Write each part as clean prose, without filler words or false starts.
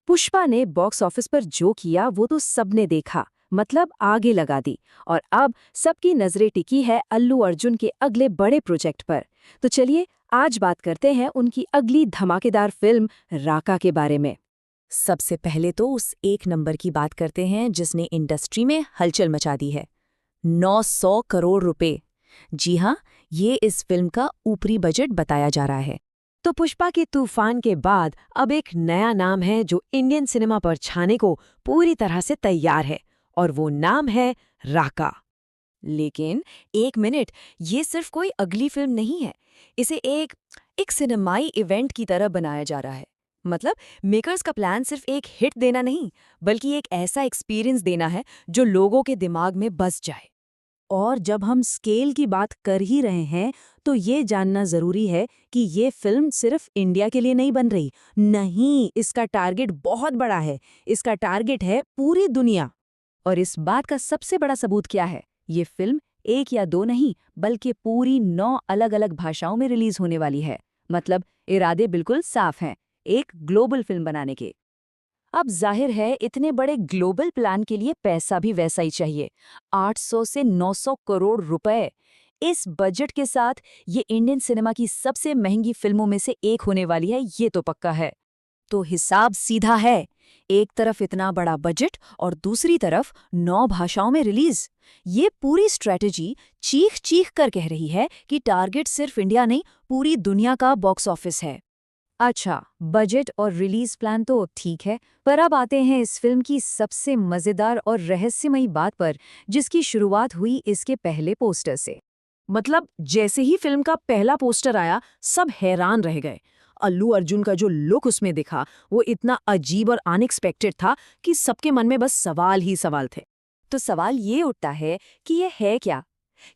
पुष्पा ने box office पर जो किया वो तो सबने देखा, मतलब आगे लगा दी। और अब सबकी नजरें टिकी है अल्लू अर्जुन के अगले बड़े प्रोजेक्ट पर। तो चलिए आज बात करते हैं उनकी अगली धमाकेदार फिल्म राका के बारे में। सबसे पहले तो उस एक नंबर की बात करते हैं जिसने इंडस्ट्री में हलचल मचा दी है। 900 करोड़ रुपए। जी हाँ, ये इस फिल्म का ऊपरी बजट बताया जा रहा है। तो पुष्पा के तूफान के बाद अब एक नया नाम है जो इंडियन सिनेमा पर छाने को पूरी तरह से तैयार है, और वो नाम है राका। लेकिन एक मिनट, ये सिर्फ कोई अगली फिल्म नहीं है। इसे एक सिनेमाई इवेंट की तरह बनाया जा रहा है। मतलब मेकर्स का प्लान सिर्फ एक हिट देना नहीं, बल्कि एक ऐसा एक्सपीरियंस देना है जो लोगों के दिमाग में बस जाए। और जब हम स्केल की बात कर ही रहे हैं तो ये जानना जरूरी है कि ये फिल्म सिर्फ इंडिया के लिए नहीं बन रही। नहीं, इसका टारगेट बहुत बड़ा है। इसका टारगेट है पूरी दुनिया। और इस बात का सबसे बड़ा सबूत क्या है? ये फिल्म एक या दो नहीं, बल्कि पूरी 9 अलग-अलग भाषाओं में रिलीज होने वाली है। मतलब इरादे बिल्कुल साफ हैं, एक ग्लोबल फिल्म बनाने के। अब जाहिर है इतने बड़े ग्लोबल प्लान के लिए पैसा भी वैसा ही चाहिए। 800 से 900 करोड़ रुपए। इस बजट के साथ ये इंडियन सिनेमा की सबसे महंगी फिल्मों में से एक होने वाली है, ये तो पक्का है। तो हिसाब सीधा है, एक तरफ इतना बड़ा बजट और दूसरी तरफ 9 भाषाओं में रिलीज। ये पूरी स्ट्रेटजी चीख चीख कर कह रही है कि टारगेट सिर्फ इंडिया नहीं, पूरी दुनिया का बॉक्स ऑफिस है। अच्छा, बजट और रिलीज प्लान तो ठीक है, पर अब आते हैं इस फिल्म की सबसे मजेदार और रहस्यमयी बात पर, जिसकी शुरुआत हुई इसके पहले पोस्टर से। मतलब जैसे ही फिल्म का पहला पोस्टर आया, सब हैरान रह गए। अल्लू अर्जुन का जो लुक उसमें दिखा, वो इतना अजीब और अनएक्सपेक्टेड था कि सबके मन में बस सवाल ही सवाल थे। तो सवाल ये उठता है कि ये है क्या?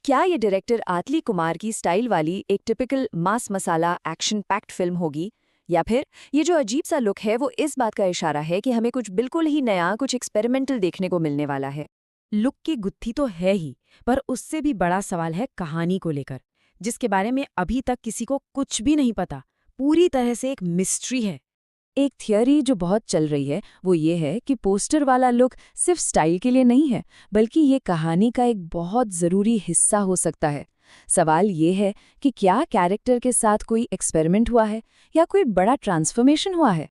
क्या ये डायरेक्टर आतली कुमार की स्टाइल वाली एक टिपिकल मास मसाला एक्शन पैक्ड फिल्म होगी, या फिर ये जो अजीब सा लुक है वो इस बात का इशारा है कि हमें कुछ बिल्कुल ही नया, कुछ एक्सपेरिमेंटल देखने को मिलने वाला है? लुक की गुत्थी तो है ही, पर उससे भी बड़ा सवाल है कहानी को लेकर, जिसके बारे में अभी तक किसी को कुछ भी नहीं पता। पूरी तरह से एक मिस्ट्री है। एक थियरी जो बहुत चल रही है वो ये है कि पोस्टर वाला लुक सिर्फ स्टाइल के लिए नहीं है, बल्कि ये कहानी का एक बहुत ज़रूरी हिस्सा हो सकता है। सवाल ये है कि क्या कैरेक्टर के साथ कोई एक्सपेरिमेंट हुआ है या कोई बड़ा ट्रांसफॉर्मेशन हुआ है।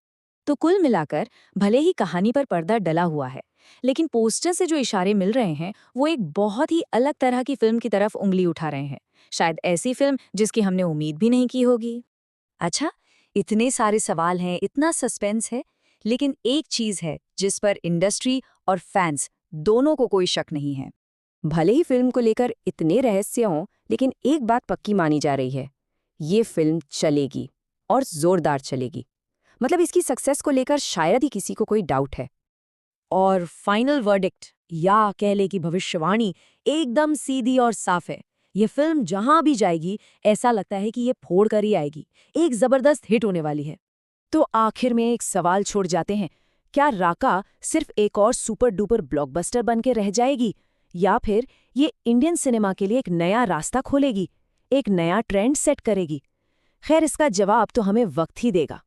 तो कुल मिलाकर भले ही कहानी पर पर्दा डला हुआ है, लेकिन पोस्टर से जो इशारे मिल रहे हैं वो एक बहुत ही अलग तरह की फिल्म की तरफ उंगली उठा रहे हैं। शायद ऐसी फिल्म जिसकी हमने उम्मीद भी नहीं की होगी। अच्छा, इतने सारे सवाल हैं, इतना सस्पेंस है, लेकिन एक चीज है जिस पर इंडस्ट्री और फैंस दोनों को कोई शक नहीं है। भले ही फिल्म को लेकर इतने रहस्य हों, लेकिन एक बात पक्की मानी जा रही है, ये फिल्म चलेगी और जोरदार चलेगी। मतलब इसकी सक्सेस को लेकर शायद ही किसी को कोई डाउट है। और फाइनल वर्डिक्ट या कह ले कि भविष्यवाणी एकदम सीधी और साफ है। ये फिल्म जहां भी जाएगी ऐसा लगता है कि ये फोड़ कर ही आएगी, एक जबरदस्त हिट होने वाली है। तो आखिर में एक सवाल छोड़ जाते हैं, क्या राका सिर्फ एक और सुपर डुपर ब्लॉकबस्टर बन के रह जाएगी, या फिर ये इंडियन सिनेमा के लिए एक नया रास्ता खोलेगी, एक नया ट्रेंड सेट करेगी? खैर, इसका जवाब तो हमें वक्त ही देगा।